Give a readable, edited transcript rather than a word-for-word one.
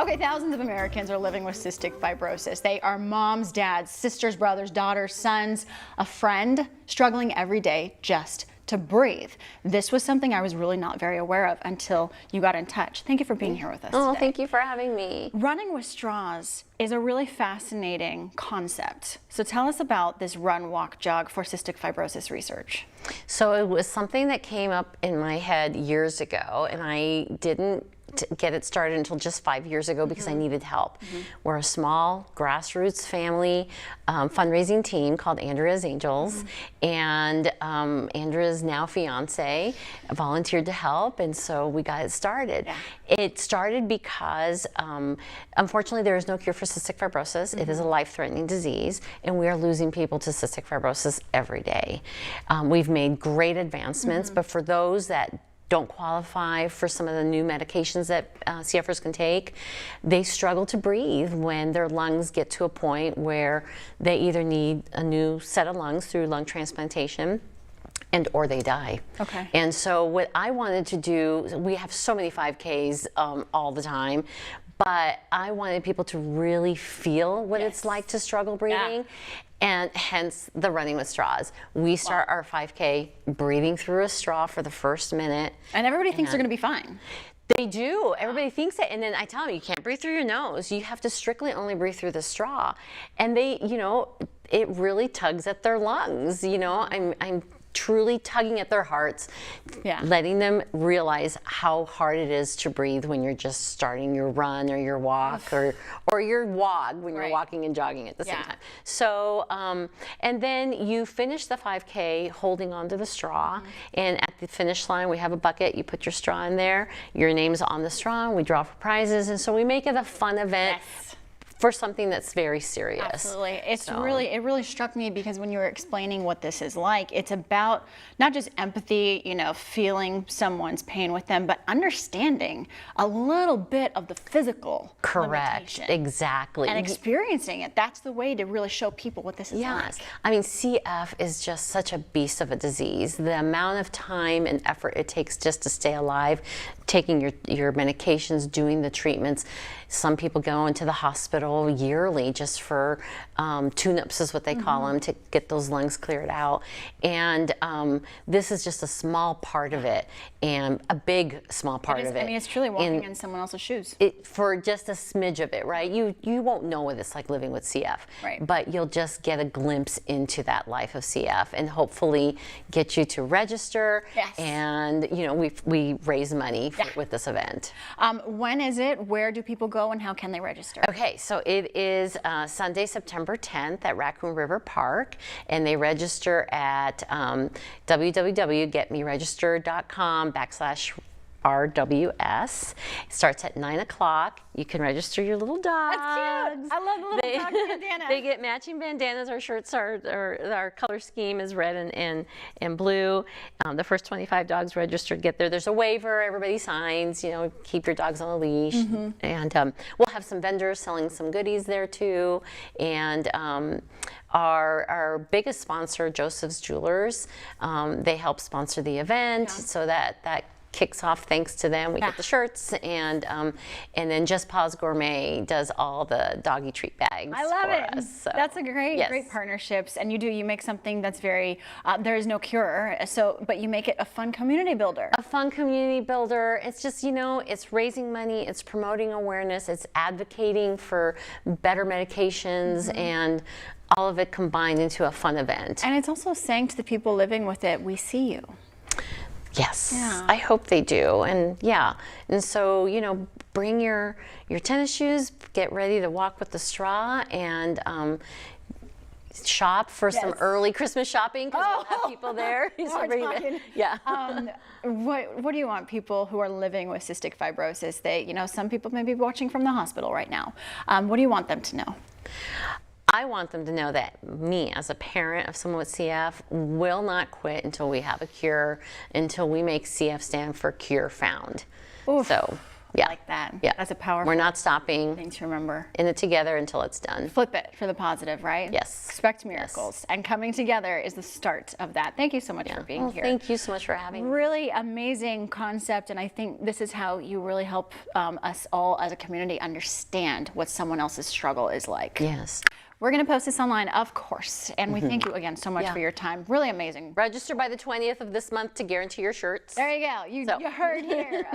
Okay, thousands of Americans are living with cystic fibrosis. They are moms, dads, sisters, brothers, daughters, sons, a friend struggling every day just to breathe. This was something I was really not very aware of until you got in touch. Thank you for being here with us today. Thank you for having me. Running with straws is a really fascinating concept. So tell us about this run, walk, jog for cystic fibrosis research. So it was something that came up in my head years ago, and I didn't get it started until just 5 years ago because I needed help. We're a small grassroots family fundraising team called Andrea's Angels, and Andrea's now fiance volunteered to help, and so we got it started. It started because unfortunately there is no cure for cystic fibrosis. It is a life-threatening disease, and we are losing people to cystic fibrosis every day. We've made great advancements, but for those that don't qualify for some of the new medications that CFers can take, they struggle to breathe when their lungs get to a point where they either need a new set of lungs through lung transplantation or they die. Okay. And so what I wanted to do, we have so many 5Ks all the time, but I wanted people to really feel what it's like to struggle breathing. And hence the running with straws. We start our 5K breathing through a straw for the first minute. And everybody thinks they're going to be fine. They do. Everybody thinks it. And then I tell them, you can't breathe through your nose. You have to strictly only breathe through the straw. And they, you know, it really tugs at their lungs. You know, I'm truly tugging at their hearts, letting them realize how hard it is to breathe when you're just starting your run or your walk or your wog when you're walking and jogging at the same time. So, and then you finish the 5K holding onto the straw, and at the finish line we have a bucket, you put your straw in there, your name's on the straw, we draw for prizes, and so we make it a fun event. For something that's very serious. Absolutely. It really struck me because when you were explaining what this is like, it's about not just empathy, you know, feeling someone's pain with them, but understanding a little bit of the physical limitation. Exactly. And experiencing it. That's the way to really show people what this is like. I mean, CF is just such a beast of a disease. The amount of time and effort it takes just to stay alive, taking your medications, doing the treatments. Some people go into the hospital yearly just for tune-ups is what they call them, to get those lungs cleared out. And this is just a small part of it, and a big small part of it. I mean, it's truly walking in someone else's shoes. For just a smidge of it, right? You won't know what it's like living with CF, but you'll just get a glimpse into that life of CF, and hopefully get you to register. And you know, we raise money with this event. When is it? Where do people go, and how can they register? Okay, so it is Sunday, September 10th at Raccoon River Park, and they register at www.getmeregistered.com/RWS. It starts at 9 o'clock. You can register your little dogs. That's cute. I love the little dog bandana. They get matching bandanas. Our shirts our color scheme is red and blue. The first 25 dogs registered get there. There's a waiver. Everybody signs. You know, keep your dogs on a leash. And we'll have some vendors selling some goodies there too. And our biggest sponsor, Joseph's Jewelers, they help sponsor the event, so that kicks off thanks to them. We get the shirts, and then Just Paws Gourmet does all the doggy treat bags. I love it. Us, so. That's a great partnerships, and you make something that's very there is no cure, but you make it a fun community builder. A fun community builder. It's just, you know, it's raising money, it's promoting awareness, it's advocating for better medications, and all of it combined into a fun event. And it's also saying to the people living with it, we see you. Yes, I hope they do. And and so, you know, bring your tennis shoes, get ready to walk with the straw, and shop for some early Christmas shopping, because we'll have people there. What do you want people who are living with cystic fibrosis? You know, some people may be watching from the hospital right now. What do you want them to know? I want them to know that me, as a parent of someone with CF, will not quit until we have a cure, until we make CF stand for Cure Found. So Yeah. I like that. Yeah. That's a powerful We're not stopping thing to remember. in it together until it's done. Flip it for the positive, right? Yes. Expect miracles. And coming together is the start of that. Thank you so much for being here. Thank you so much for having me. Really amazing concept, and I think this is how you really help us all as a community understand what someone else's struggle is like. Yes. We're going to post this online, of course, and we thank you again so much for your time. Really amazing. Register by the 20th of this month to guarantee your shirts. There you go. You heard here.